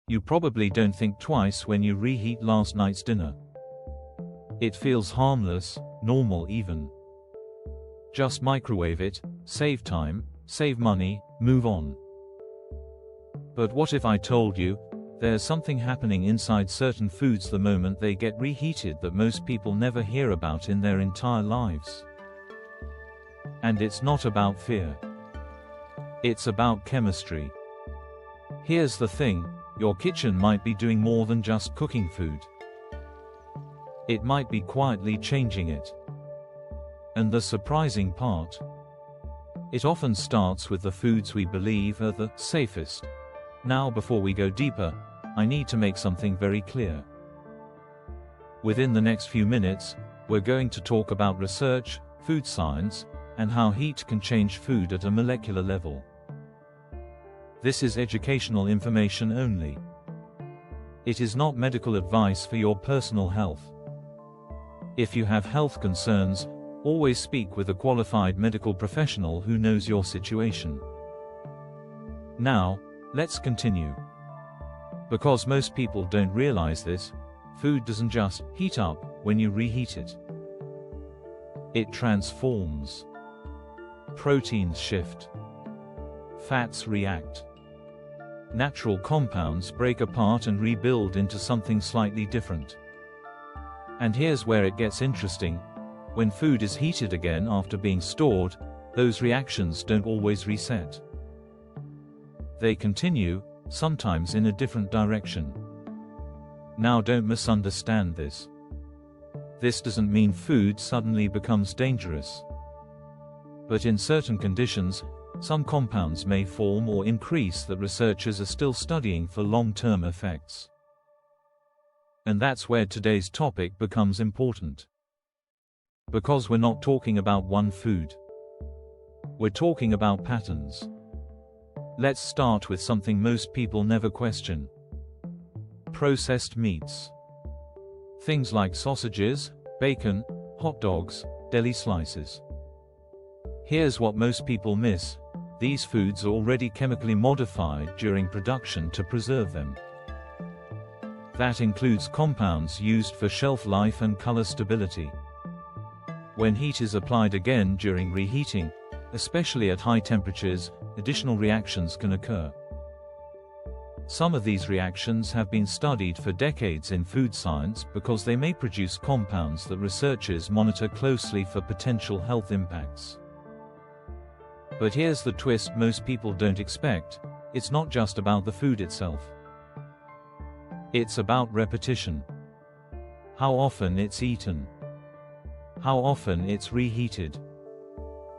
You probably don't think twice when you reheat last night's dinner. It feels harmless, normal even. Just microwave it, save time, save money, move on. But what if I told you, there's something happening inside certain foods the moment they get reheated that most people never hear about in their entire lives? And it's not about fear. It's about chemistry. Here's the thing, your kitchen might be doing more than just cooking food. It might be quietly changing it. And the surprising part? It often starts with the foods we believe are the safest. Now, before we go deeper, I need to make something very clear. Within the next few minutes, we're going to talk about research, food science, and how heat can change food at a molecular level. This is educational information only. It is not medical advice for your personal health. If you have health concerns, always speak with a qualified medical professional who knows your situation. Now, let's continue. Because most people don't realize this, food doesn't just heat up when you reheat it. It transforms. Proteins shift. Fats react. Natural compounds break apart and rebuild into something slightly different. And here's where it gets interesting. When food is heated again after being stored, those reactions don't always reset. They continue, sometimes in a different direction. Now, don't misunderstand this. This doesn't mean food suddenly becomes dangerous. But in certain conditions, some compounds may form or increase that researchers are still studying for long-term effects. And that's where today's topic becomes important. Because we're not talking about one food. We're talking about patterns. Let's start with something most people never question. Processed meats. Things like sausages, bacon, hot dogs, deli slices. Here's what most people miss. These foods are already chemically modified during production to preserve them. That includes compounds used for shelf life and color stability. When heat is applied again during reheating, especially at high temperatures, additional reactions can occur. Some of these reactions have been studied for decades in food science because they may produce compounds that researchers monitor closely for potential health impacts. But here's the twist most people don't expect: it's not just about the food itself. It's about repetition. How often it's eaten. How often it's reheated.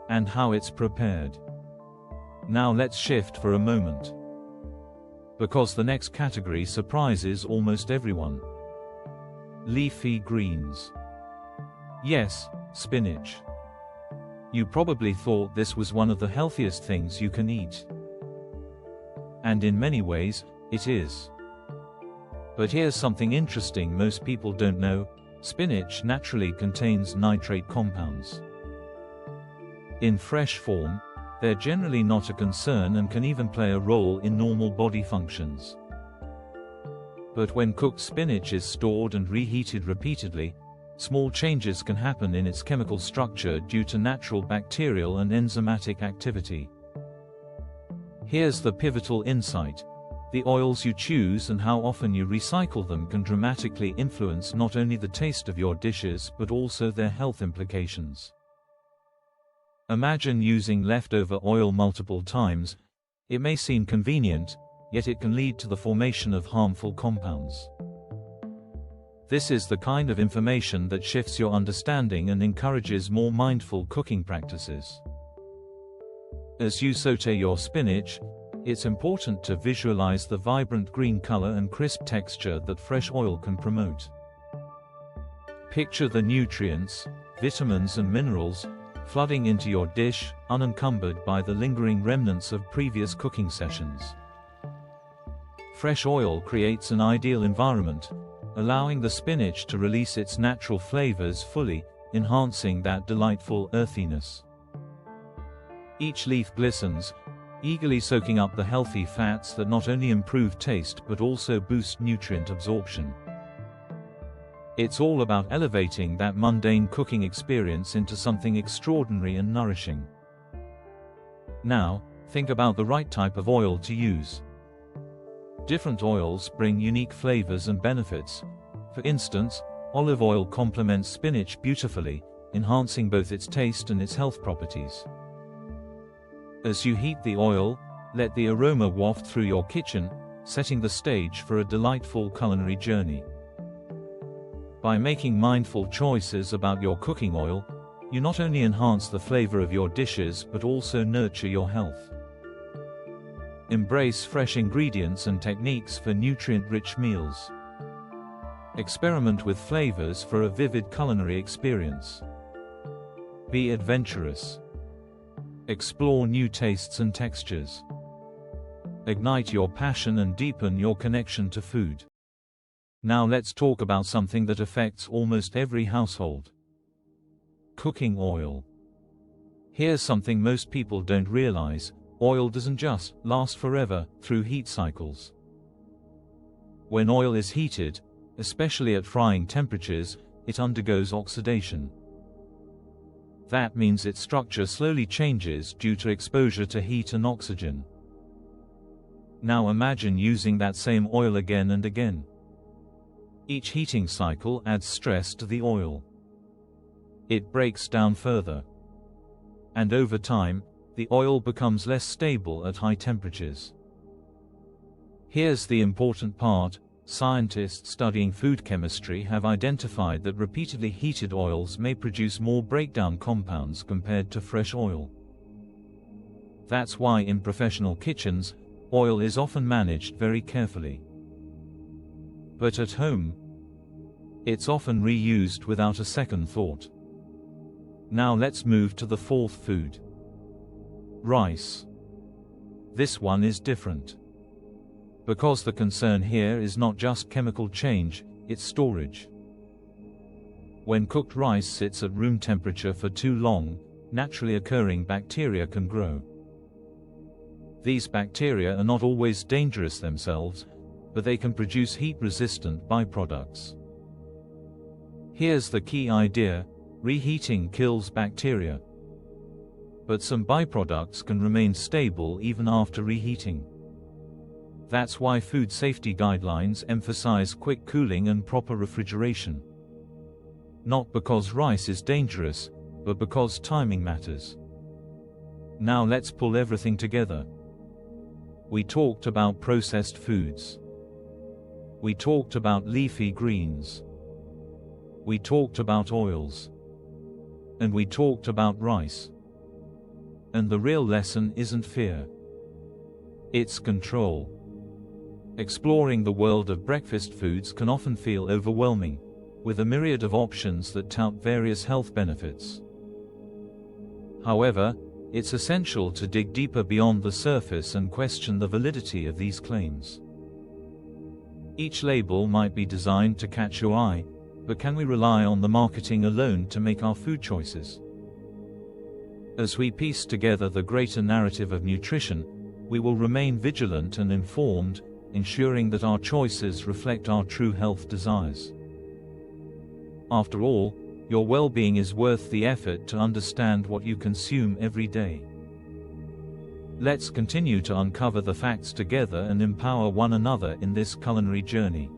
And how it's prepared. Now let's shift for a moment. Because the next category surprises almost everyone. Leafy greens. Yes, spinach. You probably thought this was one of the healthiest things you can eat. And in many ways, it is. But here's something interesting most people don't know: spinach naturally contains nitrate compounds. In fresh form, they're generally not a concern and can even play a role in normal body functions. But when cooked spinach is stored and reheated repeatedly, small changes can happen in its chemical structure due to natural bacterial and enzymatic activity. Here's the pivotal insight: the oils you choose and how often you recycle them can dramatically influence not only the taste of your dishes but also their health implications. Imagine using leftover oil multiple times. It may seem convenient, yet it can lead to the formation of harmful compounds. This is the kind of information that shifts your understanding and encourages more mindful cooking practices. As you saute your spinach, it's important to visualize the vibrant green color and crisp texture that fresh oil can promote. Picture the nutrients, vitamins and minerals flooding into your dish, unencumbered by the lingering remnants of previous cooking sessions. Fresh oil creates an ideal environment, allowing the spinach to release its natural flavors fully, enhancing that delightful earthiness. Each leaf glistens, eagerly soaking up the healthy fats that not only improve taste but also boost nutrient absorption. It's all about elevating that mundane cooking experience into something extraordinary and nourishing. Now, think about the right type of oil to use. Different oils bring unique flavors and benefits. For instance, olive oil complements spinach beautifully, enhancing both its taste and its health properties. As you heat the oil, let the aroma waft through your kitchen, setting the stage for a delightful culinary journey. By making mindful choices about your cooking oil, you not only enhance the flavor of your dishes but also nurture your health. Embrace fresh ingredients and techniques for nutrient-rich meals. Experiment with flavors for a vivid culinary experience. Be adventurous. Explore new tastes and textures. Ignite your passion and deepen your connection to food. Now let's talk about something that affects almost every household. Cooking oil. Here's something most people don't realize: oil doesn't just last forever through heat cycles. When oil is heated, especially at frying temperatures, it undergoes oxidation. That means its structure slowly changes due to exposure to heat and oxygen. Now imagine using that same oil again and again. Each heating cycle adds stress to the oil. It breaks down further. And over time, the oil becomes less stable at high temperatures. Here's the important part: scientists studying food chemistry have identified that repeatedly heated oils may produce more breakdown compounds compared to fresh oil. That's why in professional kitchens, oil is often managed very carefully. But at home, it's often reused without a second thought. Now let's move to the fourth food. Rice. This one is different. Because the concern here is not just chemical change, it's storage. When cooked rice sits at room temperature for too long, naturally occurring bacteria can grow. These bacteria are not always dangerous themselves, but they can produce heat-resistant byproducts. Here's the key idea: reheating kills bacteria. But some byproducts can remain stable even after reheating. That's why food safety guidelines emphasize quick cooling and proper refrigeration. Not because rice is dangerous, but because timing matters. Now let's pull everything together. We talked about processed foods. We talked about leafy greens. We talked about oils. And we talked about rice. And the real lesson isn't fear. It's control. Exploring the world of breakfast foods can often feel overwhelming, with a myriad of options that tout various health benefits. However, it's essential to dig deeper beyond the surface and question the validity of these claims. Each label might be designed to catch your eye, but can we rely on the marketing alone to make our food choices? As we piece together the greater narrative of nutrition, we will remain vigilant and informed, ensuring that our choices reflect our true health desires. After all, your well-being is worth the effort to understand what you consume every day. Let's continue to uncover the facts together and empower one another in this culinary journey.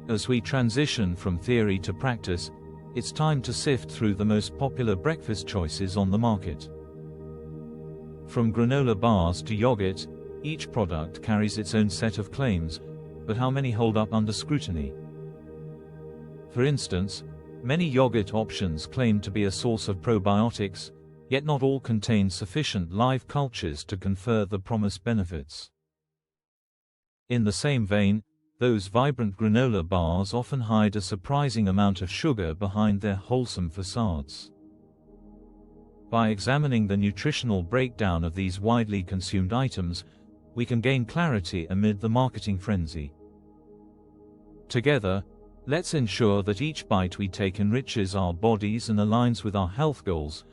As we transition from theory to practice, it's time to sift through the most popular breakfast choices on the market. From granola bars to yogurt, each product carries its own set of claims, but how many hold up under scrutiny? For instance, many yogurt options claim to be a source of probiotics, yet not all contain sufficient live cultures to confer the promised benefits. In the same vein, those vibrant granola bars often hide a surprising amount of sugar behind their wholesome facades. By examining the nutritional breakdown of these widely consumed items, we can gain clarity amid the marketing frenzy. Together, let's ensure that each bite we take enriches our bodies and aligns with our health goals,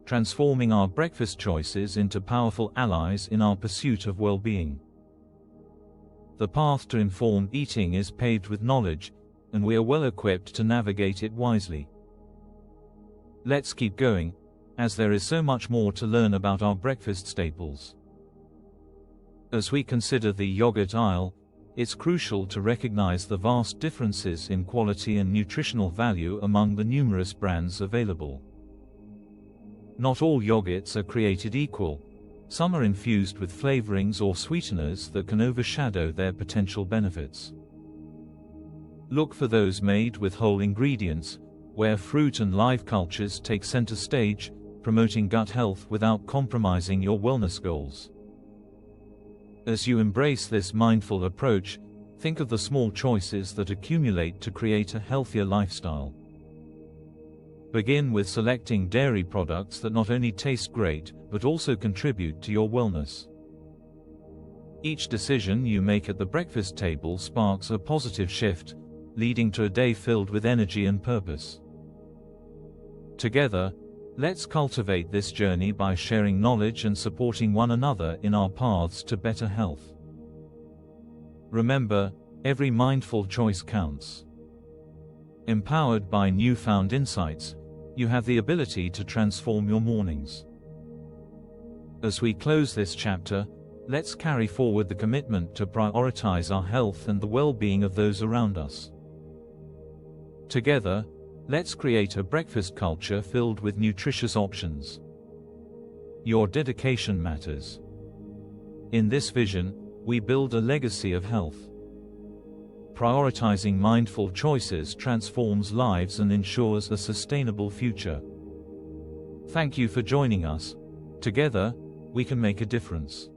transforming our breakfast choices into powerful allies in our pursuit of well-being. The path to informed eating is paved with knowledge, and we are well equipped to navigate it wisely. Let's keep going, as there is so much more to learn about our breakfast staples. As we consider the yogurt aisle, it's crucial to recognize the vast differences in quality and nutritional value among the numerous brands available. Not all yogurts are created equal. Some are infused with flavorings or sweeteners that can overshadow their potential benefits. Look for those made with whole ingredients, where fruit and live cultures take center stage, promoting gut health without compromising your wellness goals. As you embrace this mindful approach, think of the small choices that accumulate to create a healthier lifestyle. Begin with selecting dairy products that not only taste great, but also contribute to your wellness. Each decision you make at the breakfast table sparks a positive shift, leading to a day filled with energy and purpose. Together, let's cultivate this journey by sharing knowledge and supporting one another in our paths to better health. Remember, every mindful choice counts. Empowered by newfound insights, you have the ability to transform your mornings. As we close this chapter, let's carry forward the commitment to prioritize our health and the well-being of those around us. Together, let's create a breakfast culture filled with nutritious options. Your dedication matters. In this vision, we build a legacy of health. Prioritizing mindful choices transforms lives and ensures a sustainable future. Thank you for joining us. Together, we can make a difference.